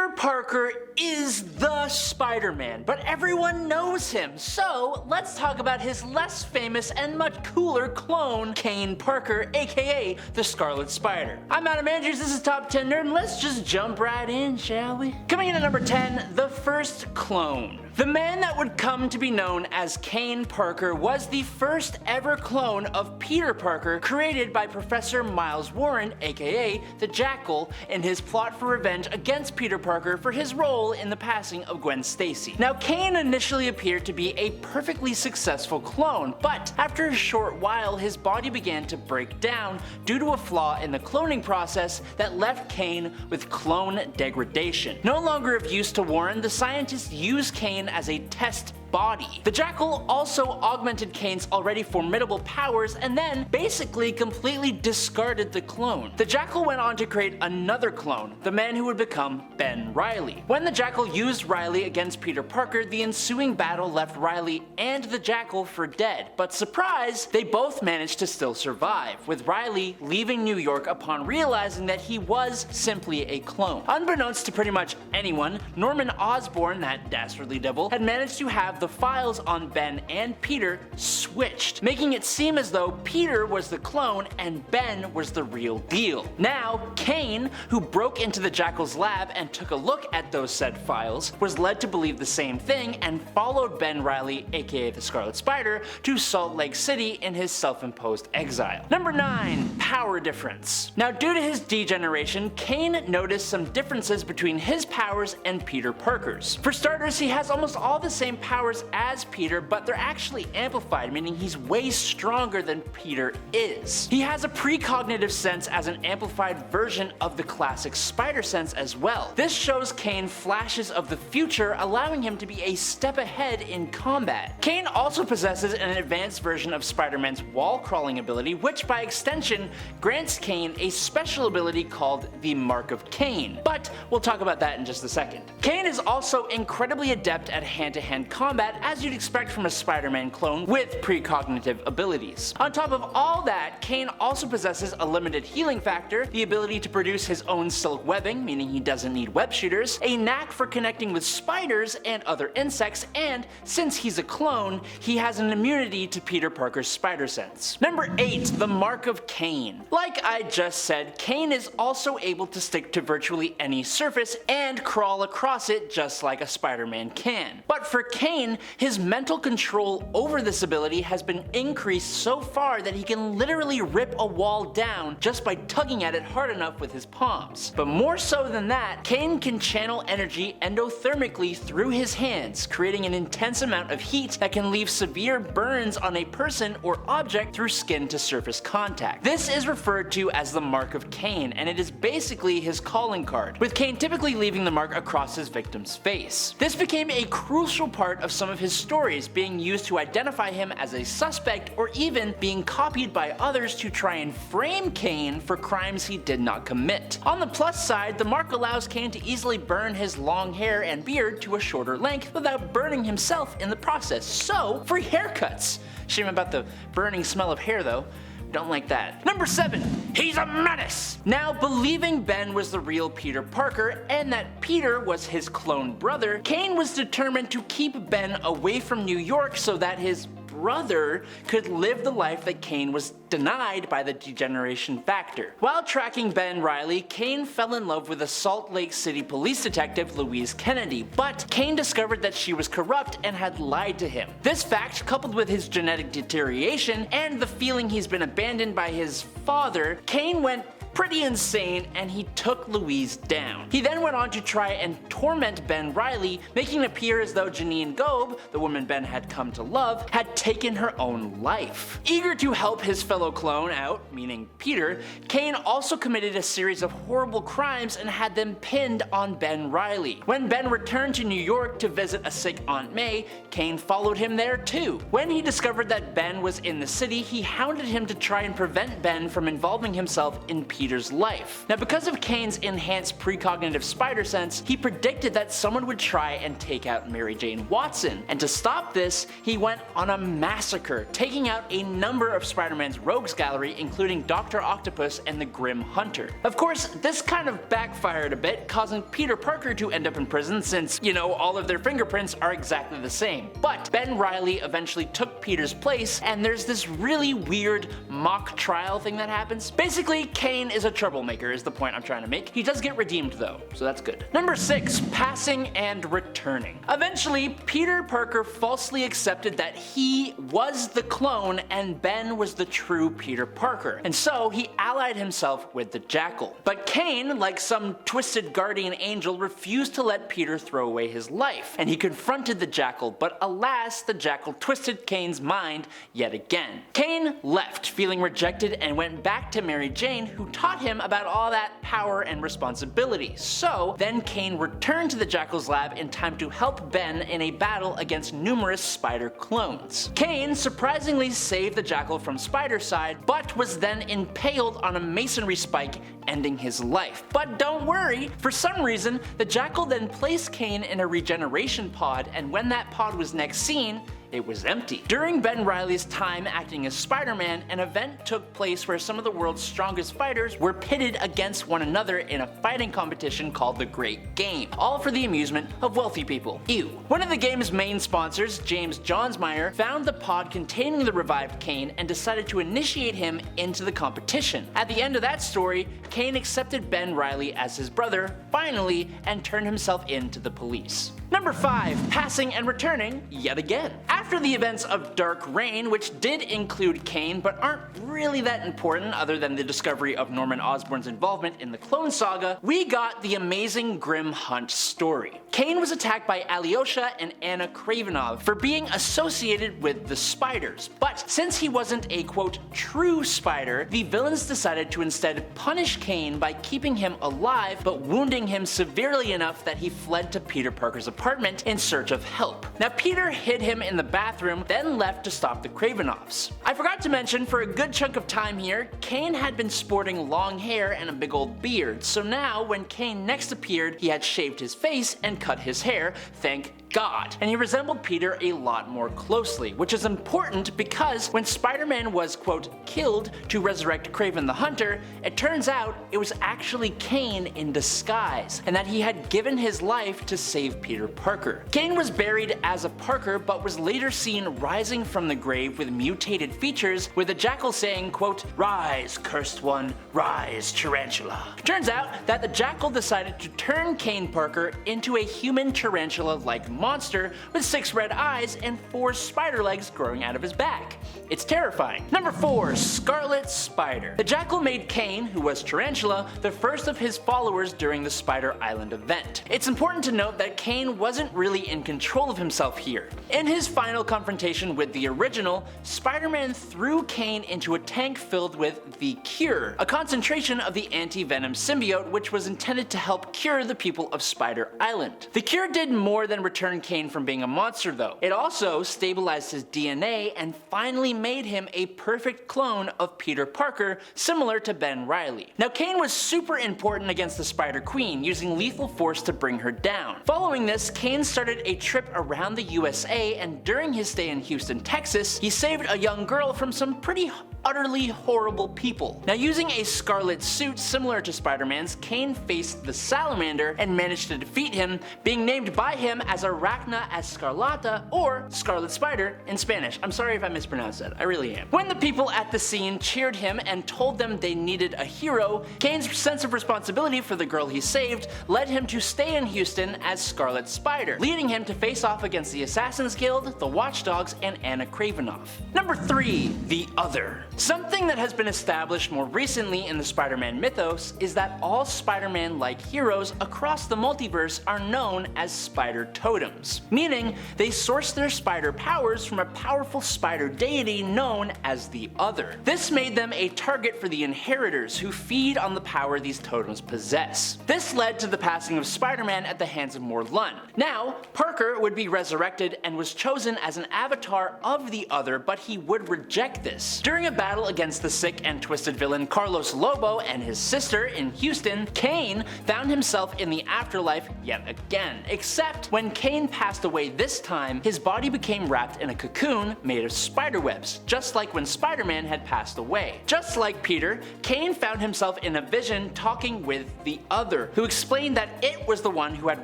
Peter Parker is the Spider-Man, but everyone knows him, so let's talk about his less famous and much cooler clone, Kaine Parker, aka the Scarlet Spider. I'm Adam Andrews, this is Top 10 Nerd, and let's just jump right in, shall we? Coming in at number 10, the first clone. The man that would come to be known as Kaine Parker was the first ever clone of Peter Parker created by Professor Miles Warren, aka the Jackal, in his plot for revenge against Peter Parker for his role in the passing of Gwen Stacy. Now, Kaine initially appeared to be a perfectly successful clone, but after a short while his body began to break down due to a flaw in the cloning process that left Kaine with clone degradation. No longer of use to Warren, the scientists used Kaine as a test body. The Jackal also augmented Kaine's already formidable powers and then basically completely discarded the clone. The Jackal went on to create another clone, the man who would become Ben Reilly. When the Jackal used Reilly against Peter Parker, the ensuing battle left Reilly and the Jackal for dead, but surprise, they both managed to still survive, with Reilly leaving New York upon realizing that he was simply a clone. Unbeknownst to pretty much anyone, Norman Osborn, that dastardly devil, had managed to have the files on Ben and Peter switched, making it seem as though Peter was the clone and Ben was the real deal. Now, Kaine, who broke into the Jackal's lab and took a look at those said files, was led to believe the same thing and followed Ben Reilly, aka the Scarlet Spider, to Salt Lake City in his self-imposed exile. Number 9. Power difference. Now, due to his degeneration, Kaine noticed some differences between his powers and Peter Parker's. For starters, he has almost all the same powers as Peter, but they're actually amplified, meaning he's way stronger than Peter is. He has a precognitive sense as an amplified version of the classic spider sense as well. This shows Kaine flashes of the future, allowing him to be a step ahead in combat. Kaine also possesses an advanced version of Spider-Man's wall crawling ability, which by extension grants Kaine a special ability called the Mark of Cain, but we'll talk about that in just a second. Kaine is also incredibly adept at hand-to-hand combat, as you'd expect from a Spider-Man clone with precognitive abilities. On top of all that, Kaine also possesses a limited healing factor, the ability to produce his own silk webbing, meaning he doesn't need web shooters, a knack for connecting with spiders and other insects, and since he's a clone, he has an immunity to Peter Parker's spider sense. Number 8. The Mark of Cain. Like I just said, Kaine is also able to stick to virtually any surface and crawl across it just like a Spider-Man can. But for Kaine, his mental control over this ability has been increased so far that he can literally rip a wall down just by tugging at it hard enough with his palms. But more so than that, Kaine can channel energy endothermically through his hands, creating an intense amount of heat that can leave severe burns on a person or object through skin to surface contact. This is referred to as the Mark of Cain, and it is basically his calling card, with Kaine typically leaving the mark across his victim's face. This became a crucial part of some of his stories, being used to identify him as a suspect or even being copied by others to try and frame Kaine for crimes he did not commit. On the plus side, the mark allows Kaine to easily burn his long hair and beard to a shorter length without burning himself in the process, so free haircuts. Shame about the burning smell of hair though. Don't like that. Number 7. He's a menace! Now, believing Ben was the real Peter Parker and that Peter was his clone brother, Kaine was determined to keep Ben away from New York so that his brother could live the life that Kaine was denied by the degeneration factor. While tracking Ben Reilly, Kaine fell in love with a Salt Lake City police detective, Louise Kennedy, but Kaine discovered that she was corrupt and had lied to him. This fact, coupled with his genetic deterioration and the feeling he's been abandoned by his father, Kaine went pretty insane and he took Louise down. He then went on to try and torment Ben Reilly, making it appear as though Janine Gobe, the woman Ben had come to love, had taken her own life. Eager to help his fellow clone out, meaning Peter, Kaine also committed a series of horrible crimes and had them pinned on Ben Reilly. When Ben returned to New York to visit a sick Aunt May, Kaine followed him there too. When he discovered that Ben was in the city, he hounded him to try and prevent Ben from involving himself in Peter's Peter's life. Now, because of Kaine's enhanced precognitive spider sense, he predicted that someone would try and take out Mary Jane Watson, and to stop this, he went on a massacre, taking out a number of Spider-Man's rogues gallery, including Dr. Octopus and the Grim Hunter. Of course, this kind of backfired a bit, causing Peter Parker to end up in prison since, you know, all of their fingerprints are exactly the same. But Ben Reilly eventually took Peter's place, and there's this really weird mock trial thing that happens. Basically, Cain is a troublemaker is the point I'm trying to make. He does get redeemed though, so that's good. Number 6, passing and returning. Eventually, Peter Parker falsely accepted that he was the clone and Ben was the true Peter Parker, and so he allied himself with the Jackal. But Cain, like some twisted guardian angel, refused to let Peter throw away his life, and he confronted the Jackal, but alas, the Jackal twisted Cain's mind yet again. Cain left, feeling rejected, and went back to Mary Jane, who taught him about all that power and responsibility. So then Cain returned to the Jackal's lab in time to help Ben in a battle against numerous spider clones. Cain surprisingly saved the Jackal from Spider-Side, but was then impaled on a masonry spike, ending his life. But don't worry, for some reason, the Jackal then placed Cain in a regeneration pod, and when that pod was next seen, it was empty. During Ben Reilly's time acting as Spider-Man, an event took place where some of the world's strongest fighters were pitted against one another in a fighting competition called the Great Game, all for the amusement of wealthy people. Ew. One of the game's main sponsors, James Johnsmeyer, found the pod containing the revived Cain and decided to initiate him into the competition. At the end of that story, Cain accepted Ben Reilly as his brother, finally, and turned himself in to the police. Number 5, passing and returning yet again. After the events of Dark Reign, which did include Cain but aren't really that important other than the discovery of Norman Osborn's involvement in the Clone Saga, we got the amazing Grim Hunt story. Cain was attacked by Alyosha and Anna Kravenov for being associated with the spiders, but since he wasn't a quote true spider, the villains decided to instead punish Cain by keeping him alive but wounding him severely enough that he fled to Peter Parker's apartment in search of help. Now Peter hid him in the bathroom, then left to stop the Kravenovs. I forgot to mention, for a good chunk of time here, Cain had been sporting long hair and a big old beard, so now when Cain next appeared, he had shaved his face and cut his hair, thank God, and he resembled Peter a lot more closely, which is important because when Spider-Man was quote killed to resurrect Kraven the Hunter, it turns out it was actually Cain in disguise, and that he had given his life to save Peter Parker. Cain was buried as a Parker but was later seen rising from the grave with mutated features, with the Jackal saying quote, "Rise, cursed one, rise, tarantula." Turns out that the Jackal decided to turn Cain Parker into a human tarantula-like monster with 6 red eyes and 4 spider legs growing out of his back. It's terrifying. Number 4, Scarlet Spider. The Jackal made Cain, who was Tarantula, the first of his followers during the Spider Island event. It's important to note that Cain wasn't really in control of himself here. In his final confrontation with the original, Spider-Man threw Cain into a tank filled with the Cure, a concentration of the anti-venom symbiote which was intended to help cure the people of Spider Island. The Cure did more than return Cain from being a monster though. It also stabilized his DNA and finally made him a perfect clone of Peter Parker, similar to Ben Reilly. Now Cain was super important against the Spider Queen, using lethal force to bring her down. Following this, Cain started a trip around the USA, and during his stay in Houston, Texas, he saved a young girl from some pretty utterly horrible people. Now using a scarlet suit similar to Spider-Man's, Cain faced the Salamander and managed to defeat him, being named by him as Arachna Escarlata, or Scarlet Spider in Spanish. I'm sorry if I mispronounced that, I really am. When the people at the scene cheered him and told them they needed a hero, Cain's sense of responsibility for the girl he saved led him to stay in Houston as Scarlet Spider, leading him to face off against the Assassin's Guild, the Watchdogs, and Anna Kravenov. Number 3, The Other. Something that has been established more recently in the Spider-Man mythos is that all Spider-Man-like heroes across the multiverse are known as spider totems, meaning they source their spider powers from a powerful spider deity aka known as the Other. This made them a target for the Inheritors, who feed on the power these totems possess. This led to the passing of Spider-Man at the hands of Morlun. Now, Parker would be resurrected and was chosen as an avatar of the Other, but he would reject this. During a battle against the sick and twisted villain Carlos Lobo and his sister in Houston, Kaine found himself in the afterlife yet again, except when Kaine passed away this time, his body became wrapped in a cocoon made of spiderwebs, just like when Spider-Man had passed away. Just like Peter, Kaine found himself in a vision talking with the Other, who explained that it was the one who had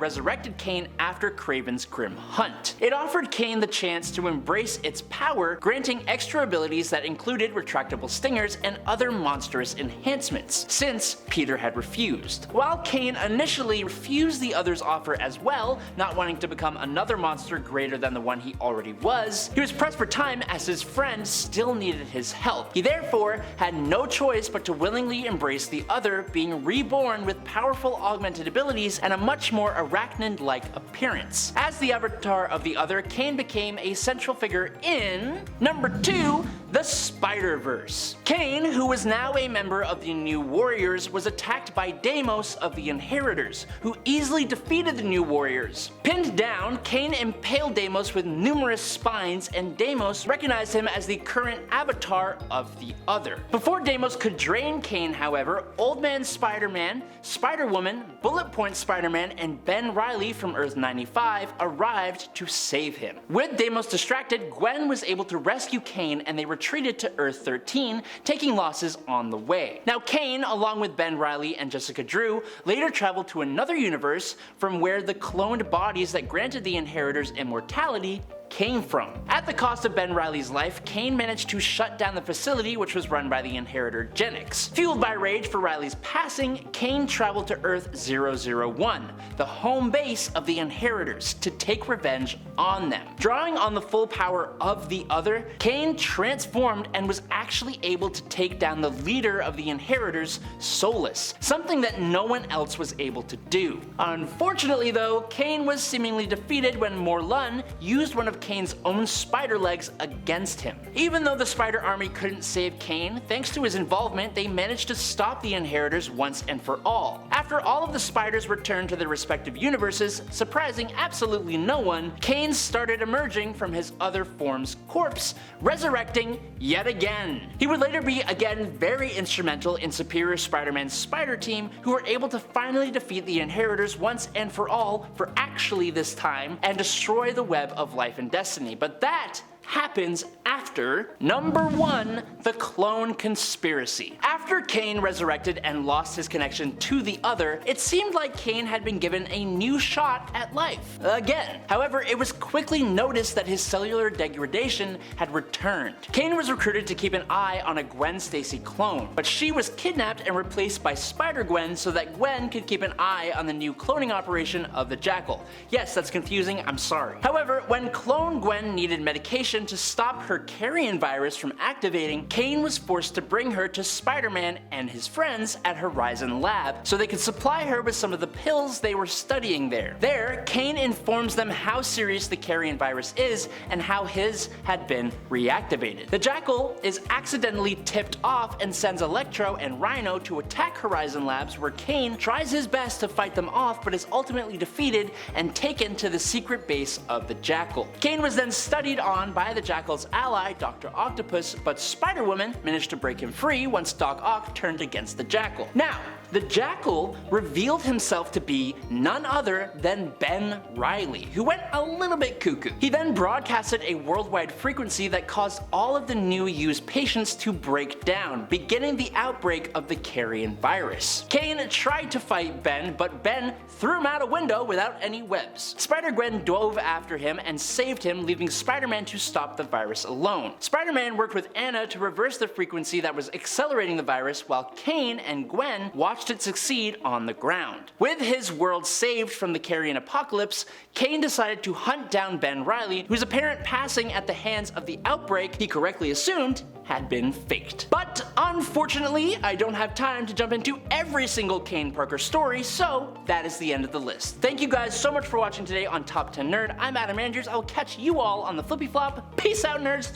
resurrected Kaine after Kraven's grim hunt. It offered Kaine the chance to embrace its power, granting extra abilities that included retractable stingers and other monstrous enhancements, since Peter had refused. While Kaine initially refused the Other's offer as well, not wanting to become another monster greater than the one he already was, he was pressed for time as his friend still needed his help. He therefore had no choice but to willingly embrace the Other, being reborn with powerful augmented abilities and a much more arachnid-like appearance. As the avatar of the Other, Kaine became a central figure in number 2, the Spiderverse. Kaine, who was now a member of the New Warriors, was attacked by Deimos of the Inheritors, who easily defeated the New Warriors. Pinned down, Kaine impaled Deimos with numerous spines, and Deimos recognized him as the current avatar of the Other. Before Deimos could drain Kaine, however, Old Man Spider-Man, Spider-Woman, Bullet Point Spider-Man, and Ben Reilly from Earth 95 arrived to save him. With Deimos distracted, Gwen was able to rescue Kaine, and they retreated to Earth 13, taking losses on the way. Now Kaine, along with Ben Reilly and Jessica Drew, later traveled to another universe from where the cloned bodies that granted the Inheritors immortality came from. At the cost of Ben Reilly's life, Kaine managed to shut down the facility, which was run by the Inheritor Genix. Fueled by rage for Reilly's passing, Kaine traveled to Earth 001, the home base of the Inheritors, to take revenge on them. Drawing on the full power of the Other, Kaine transformed and was actually able to take down the leader of the Inheritors, Solus, something that no one else was able to do. Unfortunately though, Kaine was seemingly defeated when Morlun used one of Kaine's own spider legs against him. Even though the Spider Army couldn't save Kaine, thanks to his involvement, they managed to stop the Inheritors once and for all. After all of the spiders returned to their respective universes, surprising absolutely no one, Kaine started emerging from his other form's corpse, resurrecting yet again. He would later be again very instrumental in Superior Spider-Man's Spider Team, who were able to finally defeat the Inheritors once and for all, for actually this time, and destroy the web of life and destiny. But that happens after number 1, the clone conspiracy. After Kaine resurrected and lost his connection to the Other, it seemed like Kaine had been given a new shot at life again. However, it was quickly noticed that his cellular degradation had returned. Kaine was recruited to keep an eye on a Gwen Stacy clone, but she was kidnapped and replaced by Spider-Gwen so that Gwen could keep an eye on the new cloning operation of the Jackal. Yes, that's confusing, I'm sorry. However, when clone Gwen needed medication to stop her carrion virus from activating, Kaine was forced to bring her to Spider-Man and his friends at Horizon Lab so they could supply her with some of the pills they were studying there. There, Kaine informs them how serious the carrion virus is and how his had been reactivated. The Jackal is accidentally tipped off and sends Electro and Rhino to attack Horizon Labs, where Kaine tries his best to fight them off but is ultimately defeated and taken to the secret base of the Jackal. Kaine was then studied on by the Jackal's ally, Dr. Octopus, but Spider-Woman managed to break him free once Doc Ock turned against the Jackal. Now, the Jackal revealed himself to be none other than Ben Reilly, who went a little bit cuckoo. He then broadcasted a worldwide frequency that caused all of the new used patients to break down, beginning the outbreak of the carrion virus. Kaine tried to fight Ben, but Ben threw him out a window without any webs. Spider-Gwen dove after him and saved him, leaving Spider-Man to stop the virus alone. Spider-Man worked with Anna to reverse the frequency that was accelerating the virus, while Kaine and Gwen watched it succeed on the ground. With his world saved from the carrion apocalypse, Kaine decided to hunt down Ben Reilly, whose apparent passing at the hands of the outbreak he correctly assumed had been faked. But unfortunately, I don't have time to jump into every single Kaine Parker story, so that is the end of the list. Thank you guys so much for watching today on Top 10 Nerd. I'm Adam Andrews. I will catch you all on the flippy flop. Peace out, nerds.